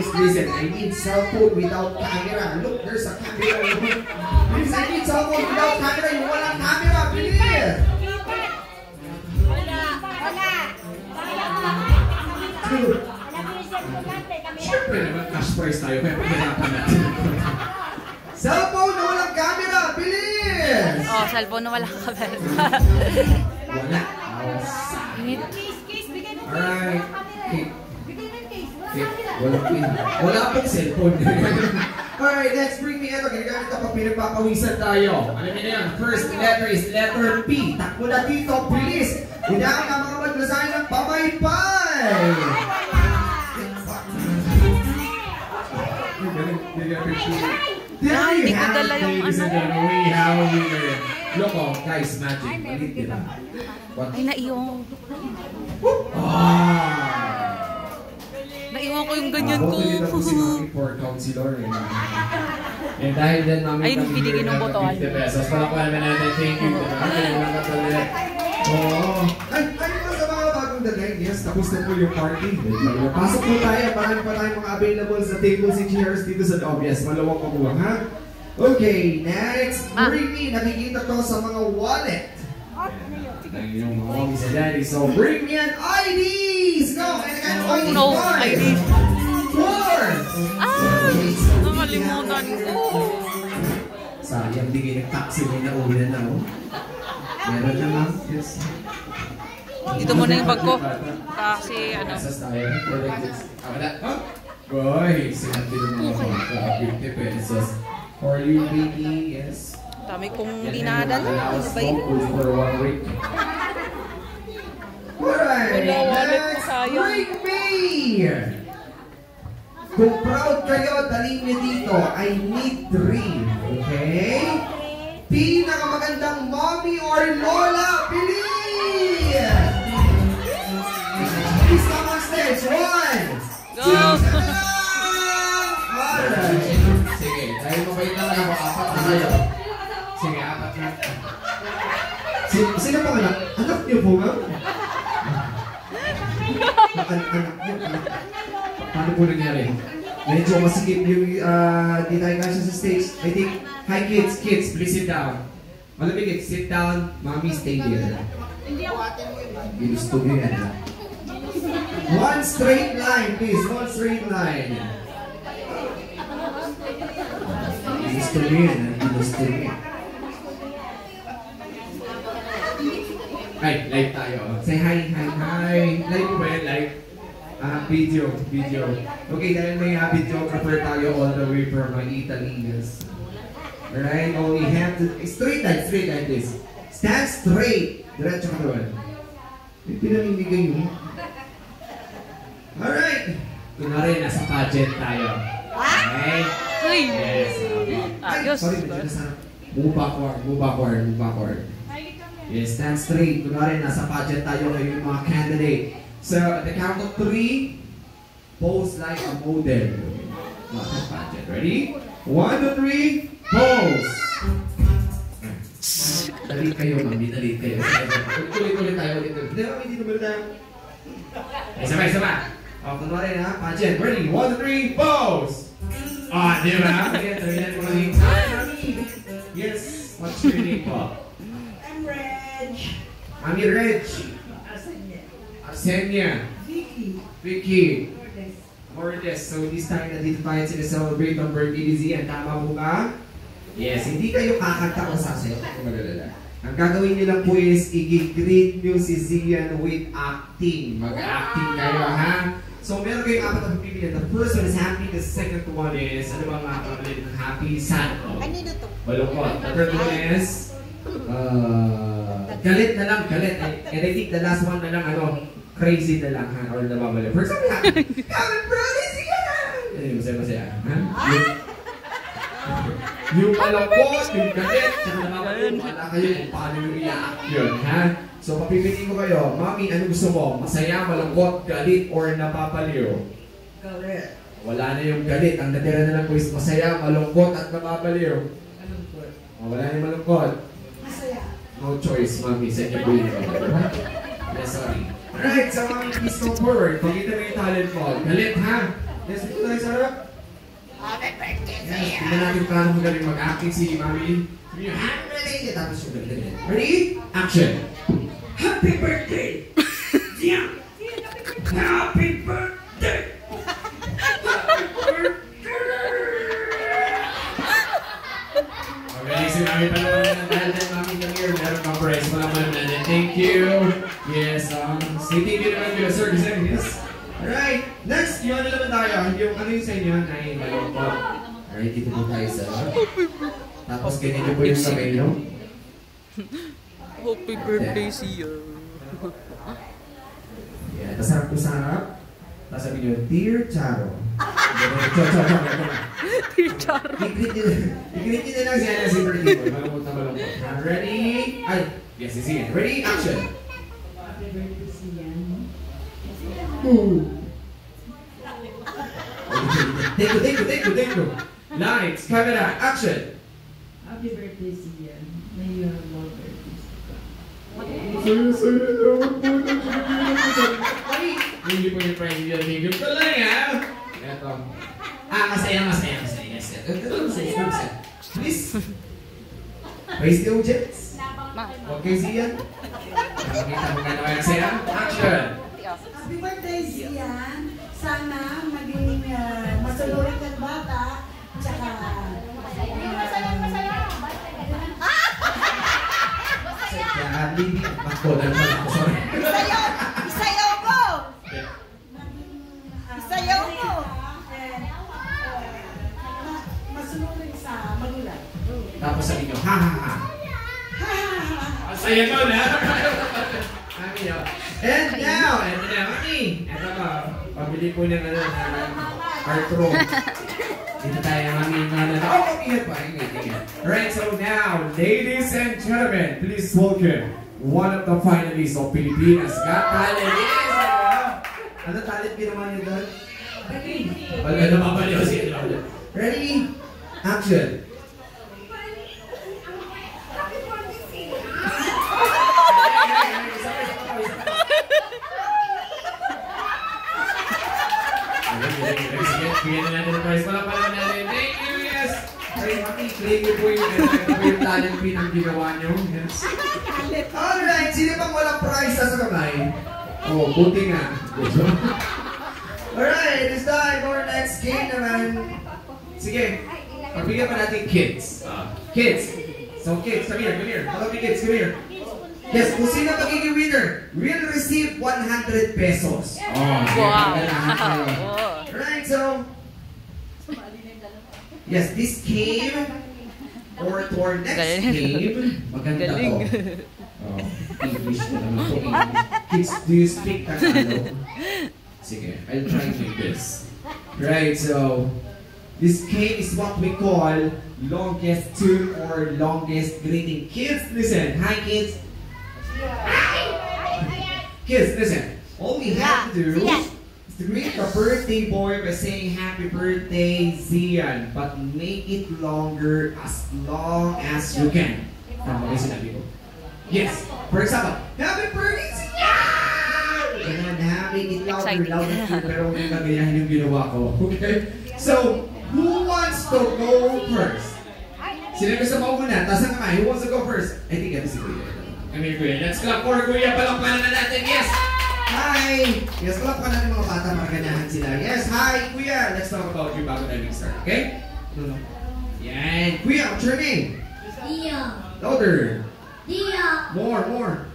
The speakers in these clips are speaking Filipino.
Listen, I need cell phone without camera. Look, there's a camera. Please, I need cell phone without camera. Yung walang camera, please. Siyempre naman, cash prize tayo. Kaya pagkakapan natin. Cell phone na walang camera, please. Oh, cellphone na walang camera. Wala. Alright. Wala pong cellphone. Alright, let's bring me ito. Ginagamit kapag pinagpapawisan tayo. Alam niyo na yan. First letter is letter P. Takbo na dito, please. Hinaan ka mga maglasahin ng pamaypay. Ay, hindi ko dala yung ano. Look, oh, guys, magic. Malit nila. Ay, naiwan. Naiwan ko yung ganyan ko. For counselor. And dahil din namin ay, nung pinigin ng botohan. 50 pesos. Palakuan namin natin. Thank you. Ay, ano sa mga bagong dating? Yes, tapos na po yung party. Pasok po tayo. Marami pa tayong mga available sa tables and chairs dito sa loob. Yes, malawang mabuha, ha? Okay, next. Bring me. Nakikita to sa mga wallet. Yung mga mommies and daddies. So, bring me an IDs! Go! And no, IDs. 4! Nakalimutan ko. Sayang, di kayo nag-taxi mo na uwi na oh. Meron naman. Yes. Dito muna yung bag ko. Kasi ano. Asas tayo. Wala. Boy, sinabi ng mga 50 pesos. For you, baby. Yes. Dami kong dinadala. Ano ba yun? Alright, let's bring me! Kung proud kayo, dalhin niyo dito. I need 3. Okay? Pinakamagandang mommy or lola, pili! Please come on stage. 1, 2, 3. Alright. Sige, dahil mabait lang ako, 4 na kayo. Sige, 4 na. Sino pa anak? Anak niyo po nga? Anak niyo. Paano po nangyari? Medyo masikip yung di tayo kasya sa stage. I think, hi kids, please sit down. Malamig kids, sit down. Mommy, stay here. Ginusto mo yan. One straight line, please. One straight line. Ginusto mo yan. Ginusto mo yan. Hi, live tayo. Say hi. Live mo ba yan? Live? Video. Okay, dahil may videographer tayo all the way from Italy. Yes. Alright, only have to... Straight line, please. Stand straight. Diretso ka doon. May pinamimigay mo. Alright. Kunwari, nasa pageant tayo. Okay? Yes. Ayos. Sorry, medyo nasa... Move backward. Yes, stand straight. Kunwari, nasa pageant tayo kayo yung mga candidate. So, at the count of 3, pose like a model. Pageant. Ready? 1, 2, 3, pose! Dalit kayo, mami. Dalit kayo. Ulit tayo. Hindi naman tayo. Sabay. O, kunwari na, pageant. Ready? 1, 2, 3, pose! Di ba? Yes. What's your name po? I'm Reg. Mami Reg. Arsenia. Vicky. Lourdes. So this time, nandito tayo sila-celebrate ang birthday ni Zian. Tama po ba? Yes, hindi kayo kakanta o sasayaw. Ang gagawin nyo lang po is i-greet nyo si Zian with acting. Mag-acting kayo, ha? So meron kayong 4 na pipilian. The first one is happy. The second one is, ano bang makakalit ng happy? Sad. Malungkot. The third one is, galit na lang. And I think the last one na lang, crazy na lang, ha? Or nababalik. For example, happy birthday, Zian! Masaya. Ha? Yung malungkot, yung galit, tsaka nababalik, wala kayo kung paano yung i-act yun, ha? So, papipiliin ko kayo, Mami, ano gusto mo? Masaya, malungkot, galit, or napapaliw? Galit. Wala na yung galit. Ang natira na lang po is masaya, malungkot, at napapaliw. Malungkot. Wala na yung malungkot. Masaya. No choice, Mami, sa inyo po yun. Yes, sorry. Alright, so Mami, please come forward. Pagkita mo yung talent mo. Galit, ha? Yes, dito tayo sa harap. Yes, tignan natin paano magaling mag-acting si Mami. Sabi niyo, happy birthday! Tapos yung galing. Ready? Action! Happy birthday! Zian! Happy birthday! Okay, si Mami pa naman na dahil na Mami kami here. Meron pang prize pa naman natin. Thank you! Yes, say thank you naman kila Sir Giselle. Yes. Alright, next, yung ano naman tayo. Yung ano yung sa inyo na yung malungkot. Alright, dito po tayo sa... Tapos ganito po yung kamay nyo. Happy birthday siya. Yeah, tapos harap po sa harap. Tapos sabi nyo, Dear Charo. Dear Charo. I-greet nyo na lang siya na si birthday boy. Malungkot na malungkot. Ready? Ay, yes, sige. Ready? Action! Happy birthday siyan. Thank you. Lights, camera, action! Happy birthday siyan. May you have more birthdays. Hindi po yung prize yun. Thank you ko lang ha. Eto. Masaya. Yes. Please. Praise the objects. Okay, siyan. Nakakita mo nga naman masaya. Action! Happy birthday siyan. Sana maging masunurin kang bata. Tsaka... Baby, magkodan pa ako. Sorry. Isayaw mo! Isayaw mo! Masunurin sa magulang. Tapos sabi nyo, ha. Saya ko na. Mami nyo. And now, eto na, Mami. Eto ba, pabili po ng Artro. Dito tayo, Mami. Ingat pa. Alright, so now, ladies and gentlemen, please welcome one of the finalists of Pilipinas Got Talent. Yes! Ano talent ginawa niyo doon? Wala na mabaliw siya. Ready? Action! Bigyan na natin ang prize. Wala pa naman natin. Thank you, yes! Ay, Maki, claim niyo po yung talent pin ang ginawa niyo. Yes. Alright, sino pang walang prize sa kamay? Oh, buti nga. Alright, it's time for our next game naman. Sige, pagbigyan pa natin kids. Kids. So kids, come here. All of you kids, come here. Yes, kung sino magiging winner, will receive 100 pesos. Wow. Alright, so... Yes, this game, or to our next game, maganda to. Oh, English na naman po. Kids, do you speak Tagalog? Sige, I'll try to do this. Right, so, this game is what we call longest tune or longest greeting. Kids, listen. Hi, kids. Kids, listen. All we have to do is to greet the birthday boy by saying happy birthday, Zian, but make it longer, as long as you can. Tama kayo sinabi ko? Yes. For example, happy birthday, Zian! Ganun, make it louder, pero hindi kagayahin yung ginawa ko. Okay? So, who wants to go first? Sino gusto mauna? Taas ang kamay. Who wants to go first? I think ito si Kuya. Come here, Kuya. Let's clap for Kuya. Palakpanan na natin. Yes! Hi! Yes, palakpanan natin mga bata. Maraganahan sila. Yes, hi, Kuya. Let's talk about you bago tayo start. Okay? Yan. Kuya, what's your name? Dion. Louder. Dion. More.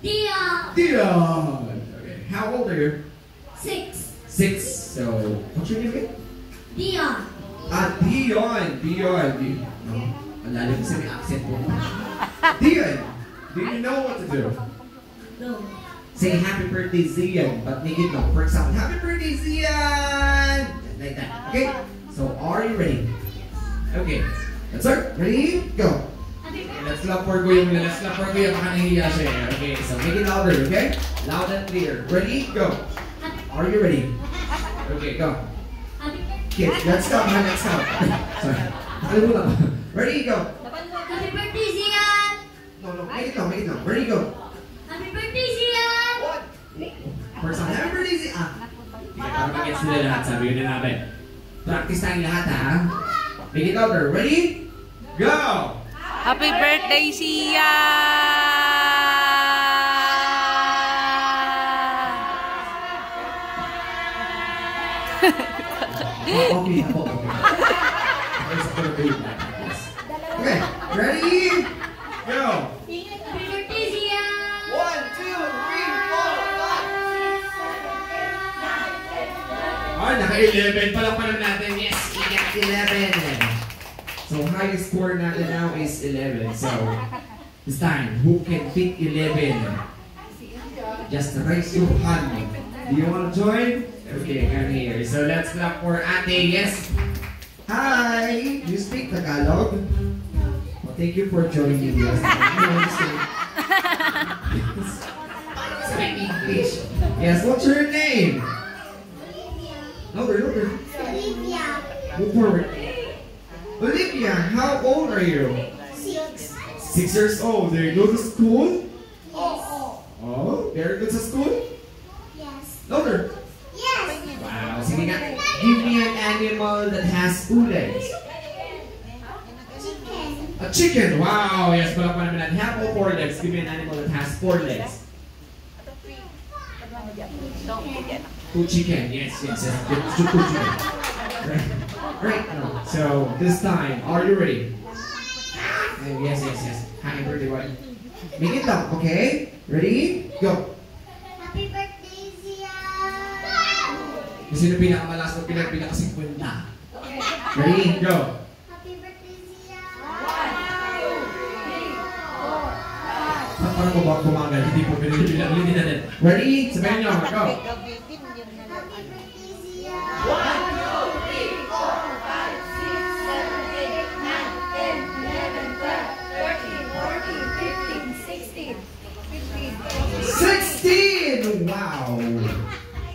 Dion. Dion. Okay. How old are you? 6. 6. So, what's your name again? Dion. Dion. No? Ang lalim kasi may accent po. Dion, do you know what to do? No. Say happy birthday, Zian, but make it long. For example, happy birthday, Zian! Like that. Okay? So, are you ready? Okay. Let's start. Ready? Go. Okay, let's clap for Kuya muna. Let's clap for Kuya. Baka nahihiya siya. Okay, so make it louder, okay? Loud and clear. Ready? Go. Are you ready? Okay, go. Kids, let's go. Let's go. Sorry. Alam mo lang. Ready? Go. Happy birthday, Zian! No. Make it long. Ready? Go. Happy birthday, Zian! For example, happy birthday, Zian. para mag-gets nila lahat. Sabi yun na namin. Practice tayong lahat ha. Make it louder. Ready? Go! Happy birthday, Sia! Okay, ako. Okay, ready? Go! Happy birthday, Zian! 1, 2, 3, 4, 5. Oh, naka-11 pa lang pala natin. Yes, we got 11. So, highest score natin now is 11. So, this time, who can pick 11? Just raise your hand. Do you want to join? Okay, come here. So, let's clap for Ate. Yes. Hi! You speak Tagalog? Well, thank you for joining us. Speak English. Yes, what's your name? Louder. Olivia. Move forward. Olivia, how old are you? 6. 6 years old. Do you go to school? Yes. Oh, very good to school? Yes. Louder. Yes. Wow, sige nga. Give me an animal that has 2 legs. Chicken. A chicken. Wow, yes, wala pa naman natin. Have all 4 legs. Give me an animal that has 4 legs. 2 chicken. Yes. Just 2 chicken. Right. So this time, are you ready? Yes. Happy birthday, boy. Make it up, okay? Ready? Go. Happy birthday, Zian! Sino pinakamalas o pinaka-50? Ready? Go. Happy birthday, Zian! Parang bumagal, hindi po pinag-bilang natin. Ready? Sabayan nyo, go. Happy birthday, Zian! 16! Wow!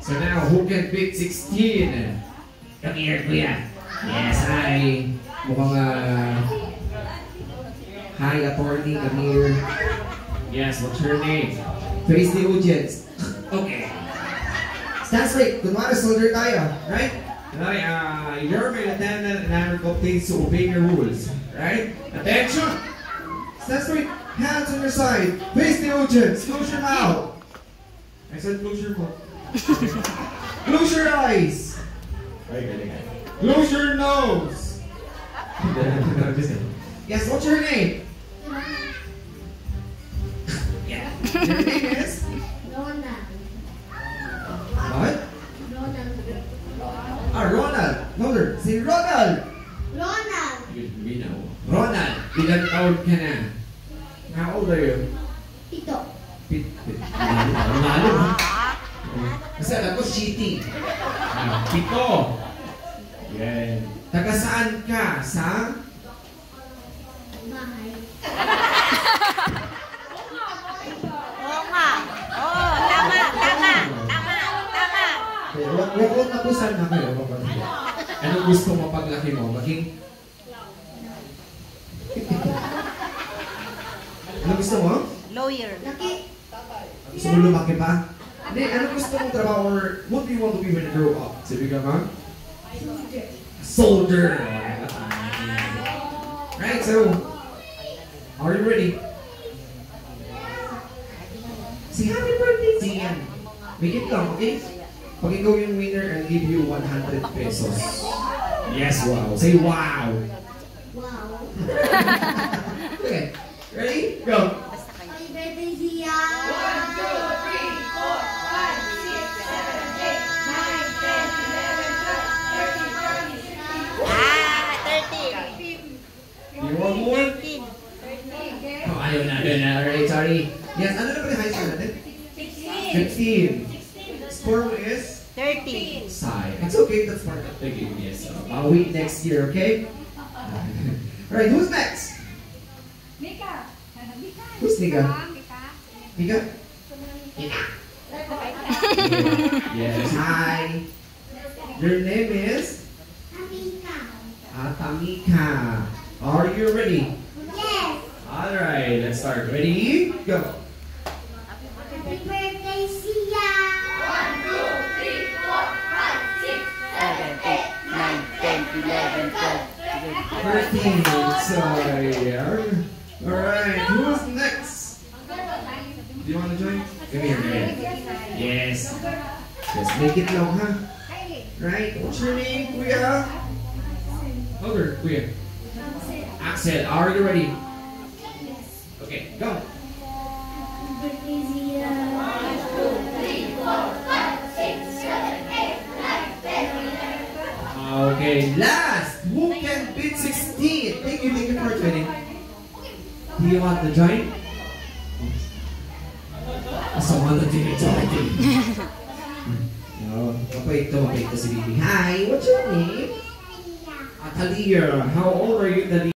So now, who can pick 16? Come here, kuya. Yes, hi. Mukhang, hi, attorney, come here. Yes, what's your name? Face the audience. Okay. Stand straight. Kunwari, soldier tayo. Right? Kunwari, you're my lieutenant and I'm obtained to obey your rules. Right? Attention! Stand straight. Hands on your side. Face the audience. Close your mouth. I said close your mouth. Close your eyes. Close your nose. Yes, what's your name? Yeah. Your name is? Ronald. What? Ronald. Ronald. Louder. Say Ronald. Ronald. We know. Ronald, ilan taon ka na? How old are you? Pito. Lalo. Kasi alam ko, cheating. Pito. Yan. Taga saan ka? Sa? Bahay. Oo nga. Oo, tama. Huwag na po saan na kayo. Anong gusto mo paglaki mo? Maging? Ano gusto mo? Lawyer. Laki. Gusto mo lumaki pa? Hindi, ano gusto mong trabaho or what do you want to be when you grow up? Sabi ka ba? Soldier! Right, so, are you ready? Say happy birthday, Zian. Make it lang, okay? Pag ikaw yung winner, I'll give you 100 pesos. Yes, wow. Say wow. Wow. Okay, ready? Go. Happy birthday, Zian! 1, 2, 3, 4, 5, 6, 7, 8, 9, 10, 11, 12, 13, 14, 15. You want more? Oh, ayaw na. Alright, sorry. Yes, ano na ba yung high score natin? 15. Score mo is? 30. Sai. It's okay, that's part of the game, yes. I'll wait next year, okay? Alright, who's next? Mika. Who's Nika? Nika? Yes, hi. Your name is? Tamika. Are you ready? Yes. Alright, let's start. Ready? Go. Happy birthday, Sia! 1, 2, 3, 4, 5, 13. Alright, who's next? Do you want to join? Come here, come here. Yes. Just make it long, huh? Right? What's your name, Kuya? Over, Kuya. Axel, are you ready? Okay, go. Okay, last. Who can beat 16? Thank you for joining. Do you want to join? Someone to join. No, mapait to si Bibi. Hi, what's your name? Talia. How old are you, Talia?